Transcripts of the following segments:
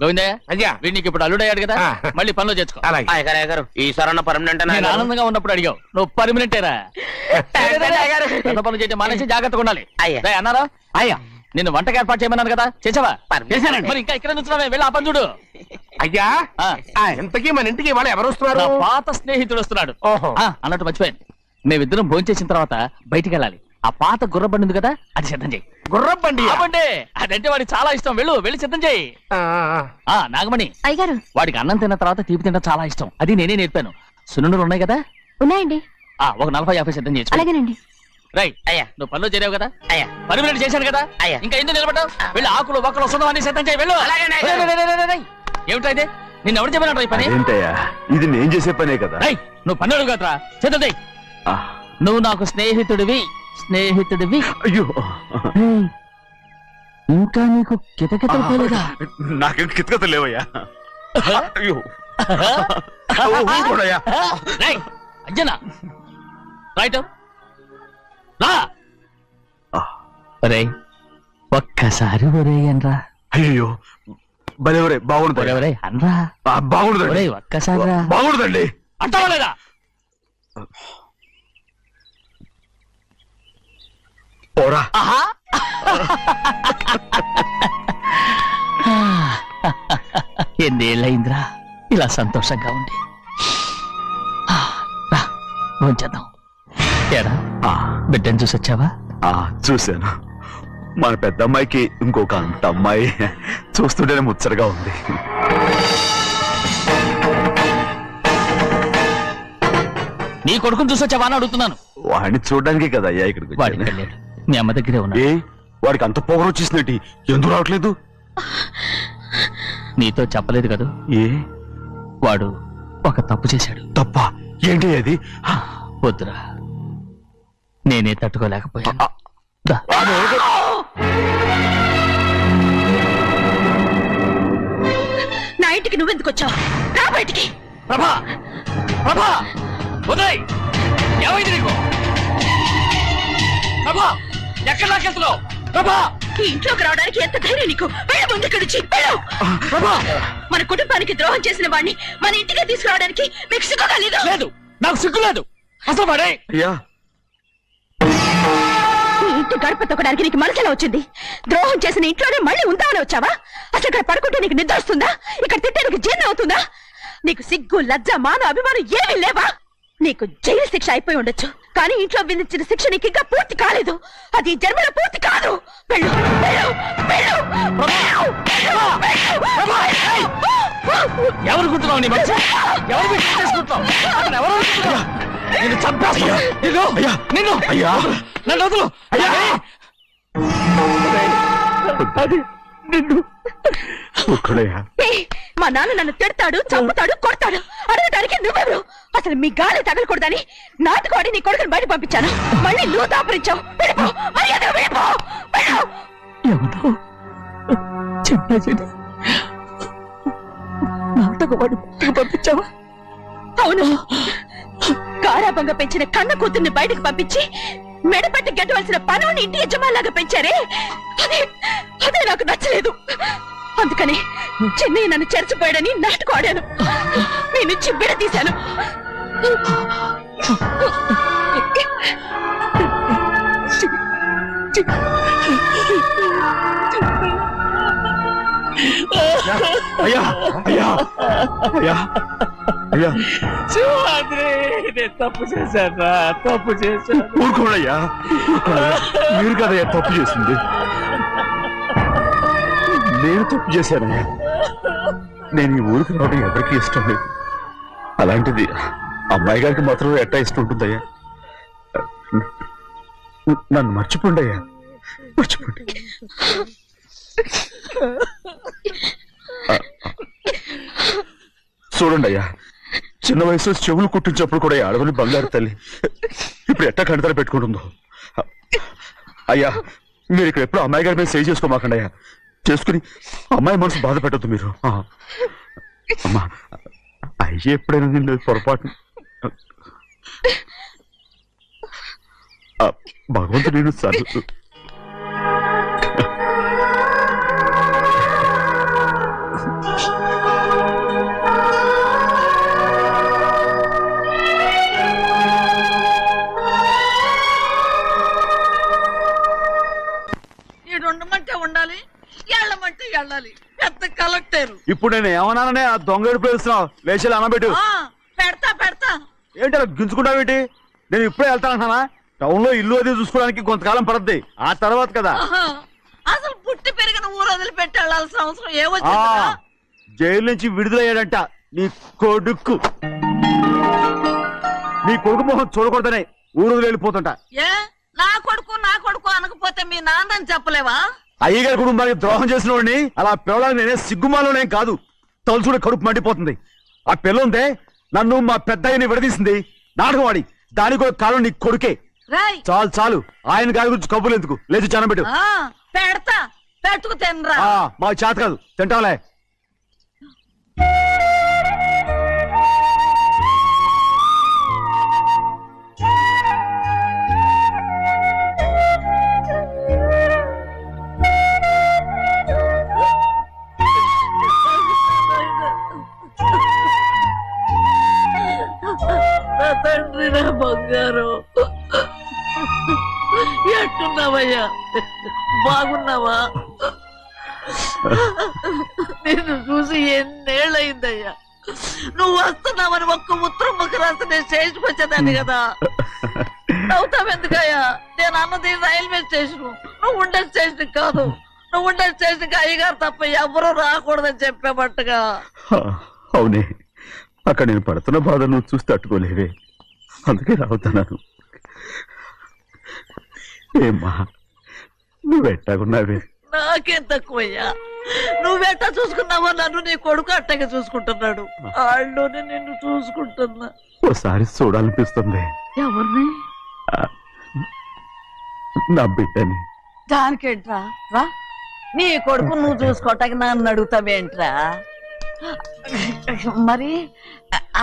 గోవిందయ్య అయ్యా వీడికి ఇప్పుడు అల్లుడయ్యాడు కదా మళ్ళీ పనిలో చేర్చుకో. అలాగే ఈసారన్న పర్మనెంట్ నేను ఆనందంగా ఉన్నప్పుడు అడిగావు, నువ్వు పర్మినెంటేరా? పెద్ద పనులు చేయడం మానేసి జాగ్రత్తగా ఉండాలి. రేయ్ అన్నారా? అయ్యా నిన్ను వంటకి ఏర్పాటు చేయమన్నాను కదా, చేసావా? చేశానండి. మరి ఇంకా ఇక్కడ నుంచున్నావే, వెళ్ళి ఆ పని చూడు. అయ్యా ఇంతకీ మన ఇంటికి ఇవాళ ఎవరు వస్తున్నారు? నా పాత స్నేహితుడు వస్తున్నాడు. ఓహో. అన్నట్టు మర్చిపోయాను, మేమిద్దరం భోంచేసిన తర్వాత బయటికి వెళ్ళాలి. ఆ పాత గుర్రబండి ఉంది కదా, అది సిద్ధం చేయి. గుర్రబండి బండి అదంటే వాడికి చాలా ఇష్టం. వెళ్ళి సిద్ధం చేయి. నాగమణి అయ్యగారు, వాడికి అన్నం తిన్న తర్వాత తీపి తినడం చాలా ఇష్టం. అది నేనే నేర్పాను. సున్నుండలు ఉన్నాయి కదా? ఉన్నాయండి. ఒక 40-50 సిద్ధం చేసి. అలాగేనండి. రైట్ అయ్యా, నువ్వు పనిలో చేరావు కదా? అయ్యా పర్మినెంట్ చేశాను కదా? అయ్యా ఇంకా ఎందుకు నిలబడ్డావు? వెళ్ళి ఆకులు బొక్కలు వస్తుందో అన్ని సిద్ధం చేయి. వెళ్ళు. ఏమిటా ఇదే? నిన్ను ఎవరు చెప్పినట్టు ఈ పని? ఏంటయ్యా, ఇది నేను చేసే పనే కదా. నువ్వు పన్నుడు కదరా, సిద్ధం చేయి. నువ్వు నాకు స్నేహితుడివి. అయ్యో, ఇంకా నీకు కితకితలు పోలేదా? నాకేం కితకత లేవయ్యా. అయ్యో అంజనా రైట్ రా. ఒరే ఒక్కసారి ఒరే అనరా. అయ్యో భలేవరే, బాగుంటుంది. ఒరే అనరా, బాగుండదండి. ఒక్కసారి బాగుండదండి. అంటావా లేదా? పోరా. ఎన్నేళ్ళయిందిరా ఇలా సంతోషంగా ఉండి. భోంచేద్దాం. ఏడా బిడ్డను చూసి వచ్చావా? చూశాను. మన పెద్ద అమ్మాయికి ఇంకొక అంత అమ్మాయి చూస్తుంటేనే ముచ్చటగా ఉంది. నీ కొడుకుని చూసి వచ్చావా అని అడుగుతున్నాను. వాడిని చూడడానికి కదా అయ్యా ఇక్కడికి వాడికి వెళ్ళాడు. మీ అమ్మ దగ్గరే ఉన్నా. వాడికి అంత పొగరు వచ్చేసినట్టు ఎందుకు రావట్లేదు? నీతో చెప్పలేదు కదా? వాడు ఒక తప్పు చేశాడు. తప్ప ఏంటి అది? వద్దురా, నేనే తట్టుకోలేకపోయాను. నా ఇంటికి నువ్వెందుకు వచ్చావు? రా బయటికి. ప్రభా ప్రభా ఉదయ్, ఏమైంది నీకు? ప్రభా ఎక్కడ నాకెళ్తున్నావు? ప్రభా ఈ ఇంట్లోకి రావడానికి ఎంత ధైర్యం నీకు? వెళ్ళ ముందు ఇక్కడి నుంచి వెళ్ళు. ప్రభా మన కుటుంబానికి ద్రోహం చేసిన వాడిని మన ఇంటికి తీసుకురావడానికి మీకు సిగ్గుగా లేదు? లేదు, నాకు సిగ్గు లేదు అసలు. వాడే ఈ ఇంటి గడప తొక్కడానికి నీకు మనసులో వచ్చింది. ద్రోహం చేసిన ఇంట్లోనే మళ్ళీ ఉందామని వచ్చావా? అసలు ఇక్కడ పడుకుంటే నీకు నిద్ర వస్తుందా? ఇక్కడ తింటే నీకు జీర్ణం అవుతుందా? నీకు సిగ్గు, లజ్జ, మాన, అభిమానం ఏమీ లేవా? నీకు జైలు శిక్ష అయిపోయి ఉండొచ్చు, కానీ ఇంట్లో విధించిన శిక్ష నీకు ఇంకా పూర్తి కాలేదు. అది జన్మలో పూర్తి కాదు. వెళ్ళు, వెళ్ళు, వెళ్ళు, ఎవరు గుర్తున్నావు? నీ మంచి ఎవరు చేసుకుంటావు? నిన్ను చంపేస్తా. నిన్ను అయ్యా, నన్ను వదులు అయ్యా. నిన్ను మా నాన్న నన్ను తిడతాడు, చంపుతాడు, కొడతాడు. అడగడానికి నువ్వెవరు? అసలు మీ గాలి తగలకూడదని నాటుకోడి నీ కొడుకుని బయట పంపించాను. మళ్ళీ నువ్వు దాపరించావు. వెళ్ళిపో, మర్యాదగా వెళ్ళిపో, వెళ్ళు. ఏమన్నావు? చెప్పేది నాటకవాడి పంపించావా? అవును, గారాబంగా పెంచిన కన్న కూతుర్ని బయటకు పంపించి మెడపట్టి గెట్టవలసిన పనుని ఇంటి యజమానిలాగా పెంచారే, అదే నాకు నచ్చలేదు. అందుకని చెన్నై నన్ను చెరచిపోయాడని నాటకం ఆడాను. మీ నుంచి విడదీశాను. అయ్యా అయ్యా అయ్యా అయ్యా, తప్పు చేశాను, తప్పు చేశాను. ఊరుకోడయ్యా, మీరు కదయ్యా తప్పు చేసింది. నేను తప్పు చేశానయ్యా. నేను ఈ ఊరికి రావడం ఎవరికి ఇష్టం లేదు. అలాంటిది అమ్మాయి గారికి మాత్రం ఎట్టా ఇష్టం ఉంటుందయ్యా. నన్ను మర్చిపోండి అయ్యా, మర్చిపోండి. చూడండి అయ్యా, చిన్న వయసులో చెవులు కుట్టించినప్పుడు కూడా అడవుని బంగారు తల్లి ఇప్పుడు ఎట్టా కంటతలు పెట్టుకుంటుందో. అయ్యా మీరు ఇక్కడ ఎప్పుడు అమ్మాయి గారి మీద సేవ్ చేసుకోమాకండి అయ్యా. చేసుకుని అమ్మాయి మనసు బాధ పెట్టద్దు మీరు. అమ్మా అయ్యే ఎప్పుడైనా నేను పొరపాటు భగవంతుడు నేను సర్దు. పెద్ద కలెక్టర్. ఇప్పుడు నేను ఏమన్నాననే ఆ దొంగ ఎడుపు వేస్తున్నావు లేచి అనబెట్టు. పెడతా పెడతా. ఏంటి అలా గించుకుంటావేంటి? నేను ఇప్పుడే వెళ్తానంటున్నా. టౌన్ లో ఇల్లు అది చూసుకోవడానికి కొంతకాలం పడద్ది, ఆ తర్వాత కదా. అసలు పుట్టి పెరిగిన ఊరు వదిలిపెట్టి వెళ్ళాల్సిన అవసరం ఏమొచ్చింది? జైలు నుంచి విడుదలయ్యాడంట నీ కొడుకు. నీ కొడుకు మొహం చూడకూడదనే ఊరు వెళ్ళిపోతుంటా. ఏ నా కొడుకు అనకపోతే మీ నాన్నని చెప్పలేవా? అయ్యగారి కుటుంబానికి ద్రోహం చేసిన వాడిని అలా పిల్లలని నేనే సిగ్గుమాలోనేం కాదు, తలుచుకుంటే కడుపు మండిపోతుంది. ఆ పిల్ల ఉందే నన్ను మా పెద్దయ్యని విడదీసింది, నాటకం వాడి. దానికి ఒక కాలం నీ కొడుకే. చాలు చాలు, ఆయన గారి గురించి కబుర్లు ఎందుకు, లేచి జనబెట్టు. పెడతా, పెట్టుకు తినరా. మా చేత కాదు, తింటాంలే. తండ్రి నా బంగారు, ఎట్టున్నావయ్యా? బాగున్నావా? నిన్ను చూసి ఎన్నేళ్ళయిందయ్యా. నువ్వు వస్తున్నావని ఒక్క ఉత్తరం ముఖ రాసి నేను స్టేషన్కి వచ్చేదాన్ని కదా. నవ్వుతావెందుకయ్యా? నేను అన్నది రైల్వే స్టేషన్, నువ్వు ఉండే స్టేషన్ కాదు. నువ్వు ఉండే స్టేషన్కి అయ్యగారు తప్ప ఎవరూ రాకూడదని చెప్పేమట్టుగా. అవునే, అక్కడ నేను పడుతున్న బాధ నువ్వు చూసి తట్టుకోలేవే, అందుకే రావుతున్నాను. ఏమ్మా నువ్వెట్టాగున్నావే? నాకేం తక్కువయ్యా, నువ్వెట్టా చూసుకున్నావో నన్ను నీ కొడుకు అట్టగా చూసుకుంటున్నాడు. ఆళ్ళలోనే నిన్ను చూసుకుంటున్నా. ఓసారి చూడాలనిపిస్తుంది. ఎవరిని? నా బిడ్డని. దానికేంట్రా? రా, నీ కొడుకు నువ్వు చూసుకోవటానికి నన్ను అడుగుతావేంట్రా? మరి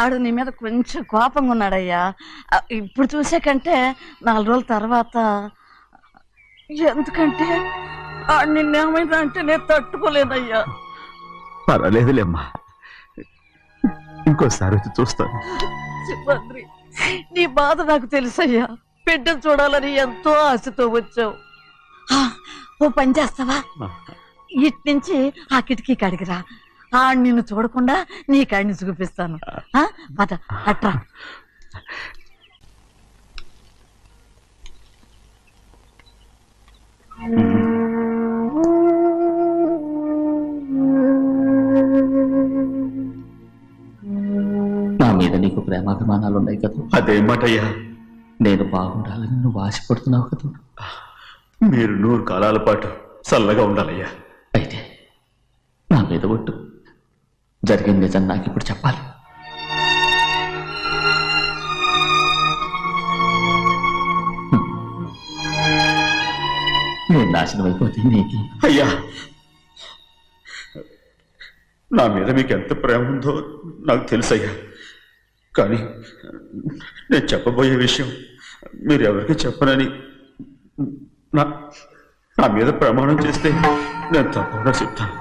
ఆడు నీ మీద కొంచెం కోపంగా ఉన్నాడయ్యా. ఇప్పుడు చూసే కంటే 4 రోజుల తర్వాత. ఎందుకంటే నిన్నేమైనా అంటే నేను తట్టుకోలేనయ్యా. పర్వాలేదులేమ్మా, ఇంకోసారి వచ్చి చూస్తాను. శివంద్రి, నీ బాధ నాకు తెలుసయ్యా. బిడ్డను చూడాలని ఎంతో ఆశతో వచ్చావు. ఓ పని చేస్తావా? ఇటు నుంచి ఆ కిటికీ కాడికి రా. నిన్ను చూడకుండా నీ కాడిని చూపిస్తాను. పద అట్రా. నా మీద నీకు ప్రేమాభిమానాలు ఉన్నాయి కదా. అదేమాటయ్యా? నేను బాగుండాలని నువ్వు ఆశపడుతున్నావు కదా. మీరు 100 కాలాల పాటు చల్లగా ఉండాలయ్యా. అయితే నా మీద ఒట్టు, జరిగిన నిజం నాకు ఇప్పుడు చెప్పాలి. నేను నాశనం అయిపోతే నీకు. అయ్యా, నా మీద మీకు ఎంత ప్రేమ ఉందో నాకు తెలుసయ్యా. కానీ నేను చెప్పబోయే విషయం మీరు ఎవరికి చెప్పనని నా మీద ప్రమాణం చేస్తే నేను తప్పకుండా చెప్తాను.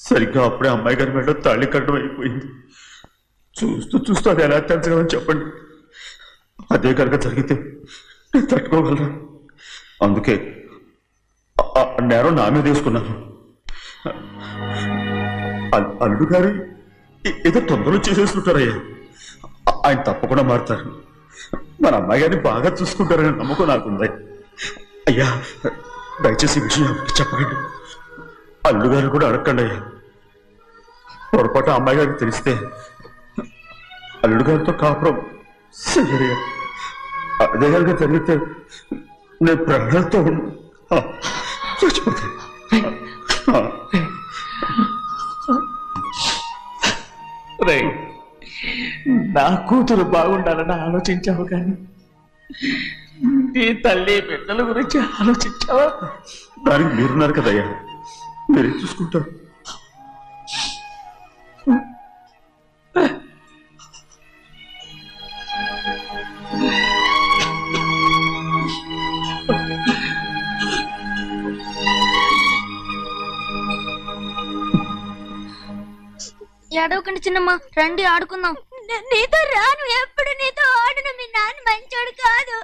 సరిగ్గా అప్పుడే అమ్మాయి గారి మెడలో తాళి కట్టడం అయిపోయింది. చూస్తూ చూస్తూ అది ఎలా తెంచగలని చెప్పండి. అదే కనుక జరిగితే నేను తట్టుకోగలను. అందుకే నేరం నా మీద తీసుకున్నాను. అల్లుడు గారు ఏదో తొందరలో చేసేసుకుంటారయ్యా. ఆయన తప్పకుండా మారుతారు. మన అమ్మాయి గారిని బాగా చూసుకుంటారని నమ్మకం నాకుంది. అయ్యా, దయచేసి విషయం చెప్పండి. అల్లుడు గారు కూడా అడగండి అయ్యా. పొరపాటు అమ్మాయి గారికి తెలిస్తే అల్లుడు గారితో కాపురం సరియా. అదే కనుక జరిగితే నేను ప్రాణాలతో చచ్చిపోతాను. నా కూతురు బాగుండాలని ఆలోచించావు కానీ నీ తల్లి బిడ్డల గురించి ఆలోచించావా? దానికి మీరున్నారు కదయ్యా, మీరే చూసుకుంటారు. ఏడవకండి చిన్నమ్మ, రండి ఆడుకుందాం. నీతో రాను, ఎప్పుడు నీతో ఆడను. మీ నాన్న మంచోడు కాదు.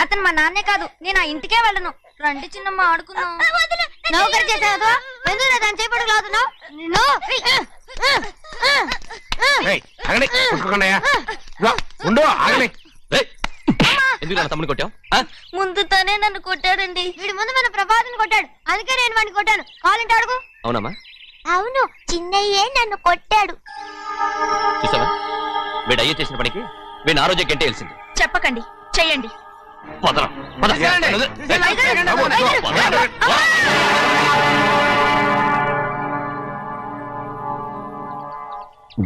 అతను మా నాన్నే కాదు, నేను ఆ ఇంటికే వెళ్ళను. రండి చిన్నమ్మ ఆడుకుందాం. నౌకరు చేసావు ఎందుకు దాని చేపడు కాదు. ఎందుకు తమ్ముడు కొట్టావు? ముందు తనే నన్ను కొట్టాడండి. వీడి ముందు మన ప్రభాతం కొట్టాడు, అందుకే నేను వాడిని కొట్టాను. కావాలంటే అడుగు. అవునమ్మా, అవును, చిన్నయ్యే నన్ను కొట్టాడు. చూసావా, వీడు అయ్యే చేసిన పనికి వీడిని ఆరోగ్యం కంటే తెలిసింది. చెప్పకండి, చెయ్యండి.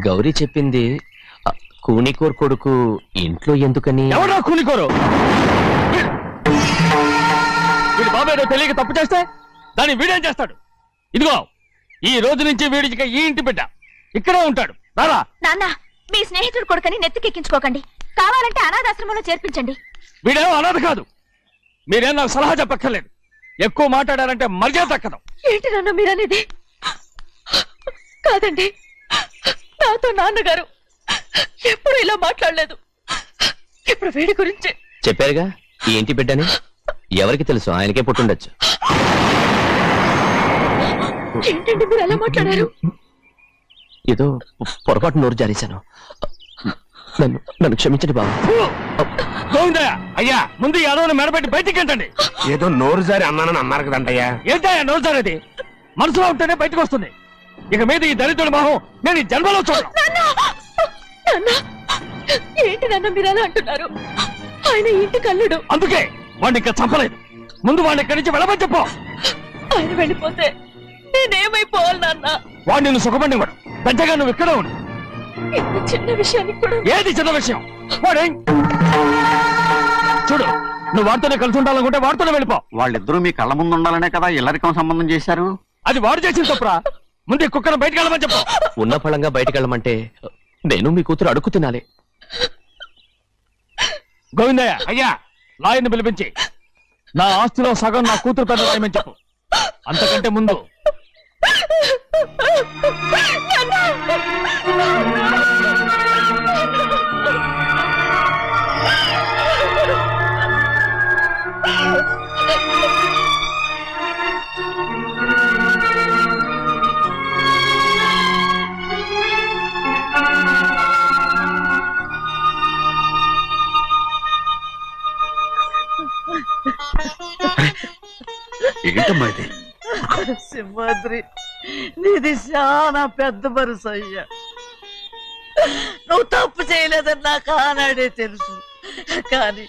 గౌరీ చెప్పింది కూనికోర్ కొడుకు ఇంట్లో ఎందుకని. ఎవరా కూనికోరు? వీడి బాబాయ్ తెలియక తప్పు చేస్తే దాన్ని వీడేం చేస్తాడు? ఇదిగో, ఈ రోజు నుంచి వీడికి ఈ ఇంటి బిడ్డ ఇక్కడే ఉంటాడు. రారా. నాన్న, మీ స్నేహితుడు కొడుకని నెత్తికెక్కించుకోకండి. కావాలంటే అనాథాశ్రమంలో చేర్పించండి. వీడేమో అనాథ కాదు. మీరేం నాకు సలహా చెప్పక్కర్లేదు. ఎక్కువ మాట్లాడారంటే మర్యాద దక్కదు. ఏంటి నాన్న మీరనేది? కాదండి, నాతో నాన్నగారు ఎప్పుడు ఇలా మాట్లాడలేదు. ఇప్పుడు వీడి గురించి చెప్పారుగా ఈ ఇంటి బిడ్డని. ఎవరికి తెలుసు, ఆయనకే పుట్టుండొచ్చు. ఏంటండి మీరు ఎలా మాట్లాడారు? ఏదో పొరపాటు నోరు జారేశాను. నన్ను క్షమించండి బాబు. గోవిందయ్య, అయ్యా ముందు ఈ అడవుని మెడబెట్టి బయటికి ఏంటండి? ఏదో నోరు జారి అన్నానని అన్నారు కదంటయ్యా. ఏంటయ్యా నోరు జారేది? మనసులో ఉంటేనే బయటకు వస్తుంది. ఇక మీద ఈ దరిద్రుడి మొహం నేను ఈ జన్మలో చూడను. ఏంటి నాన్న మీరు అలా అంటున్నారు? ఆయన ఇంటి కల్లుడు. అందుకే వాడిని ఇంకా చంపలేదు. ముందు వాడిని ఇక్కడి నుంచి వెళ్ళమని చెప్పు. ఆయన వెళ్ళిపోతే నేనేమైపోవాలి నాన్న? వాడు నిన్ను సుఖపడివాడు. పెద్దగా నువ్వు ఇక్కడ ఉండు. ఇంత చిన్న విషయానికి కూడా. ఏది చిన్న విషయం? వాడే చూడు, నువ్వు వాడితోనే కలిసి ఉండాలనుకుంటే వాడితోనే వెళ్ళిపో. వాళ్ళిద్దరూ మీ కళ్ళ ముందు ఉండాలనే కదా ఇల్లరికం సంబంధం చేశారు. అది వాడు చేసిన తప్పురా. ముందు ఈ కుక్కను బయటకు వెళ్ళమని చెప్పు. ఉన్న ఫలంగా బయటకు వెళ్ళమంటే నేను మీ కూతురు అడుగు తినాలి. గోవిందయ్య, అయ్యా లాయర్ని పిలిపించి నా ఆస్తిలో సగం నా కూతురు పెద్ద రాయమని చెప్పు. అంతకంటే ముందు ఏంటమ్మా ఇది? సింహాద్రి, నీది చాలా పెద్ద మనసు అయ్యా. నువ్వు తప్పు చేయలేదని నాకు ఆనాడే తెలుసు. కానీ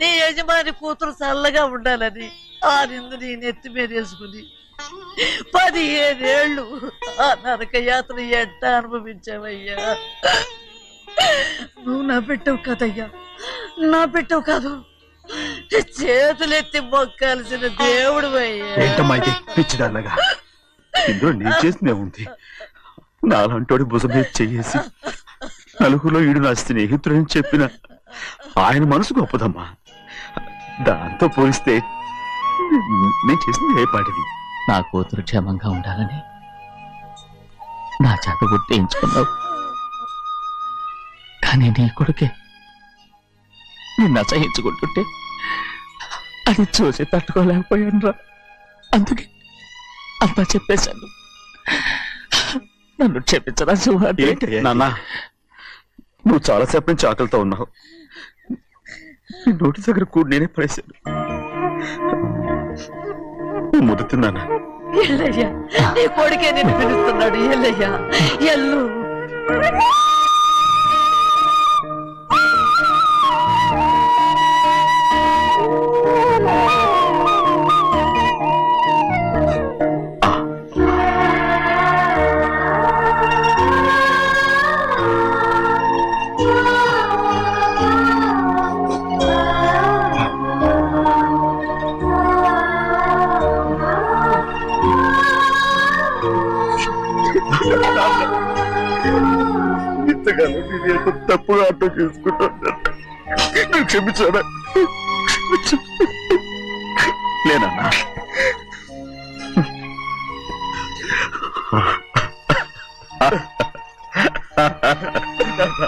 నీ యజమాని కూతురు చల్లగా ఉండాలని ఆ నిందు నీ నెత్తి మీద వేసుకుని 15 ఏళ్ళు ఆ నరక యాత్ర ఎట్ట అనుభవించావయ్యా. నువ్వు నా పెట్టవు కదయ్యా, నా పెట్టవు కాదు, చేతులెత్తి మొక్కాల్సిన దేవుడు అయ్యా. ఏంటమ్మా ఇది పిచ్చిదాన్నగా? ఇందులో నేను చేసినే ఉంది. నాలంటోడి భుజం మీద చెయ్యేసి నలుగురిలో ఈడు నా స్నేహితుడని చెప్పిన ఆయన మనసు గొప్పదమ్మా. దాంతో పోలిస్తే నేను చేసింది ఏ పాటిది? నా కూతురు క్షేమంగా ఉండాలని నా చేత గుర్తించుకున్నావు. కానీ నీ కొడుకే నిన్ను అసహించుకుంటుంటే అది చూసి తట్టుకోలేకపోయాను రా. అందుకే అంతా చెప్పేశాను. నన్ను క్షమించరా సింహాద్రి. నాన్న, నువ్వు చాలాసేపు నుంచి ఆకలితో ఉన్నావు. నీ నోటి దగ్గర కూడా నేనే పడేశాను. ముద్దు తిన్నానా? ఎల్లయ్యా, నీ కొడుకే నిన్ను పిలుస్తున్నాడు. ఎల్లయ్యా, ఎల్లు. ఇంతకాలం నేను ఎంత తప్పుగా అర్థం చేసుకుంటాను. క్షమించాడా? లేనన్నా, నాన్న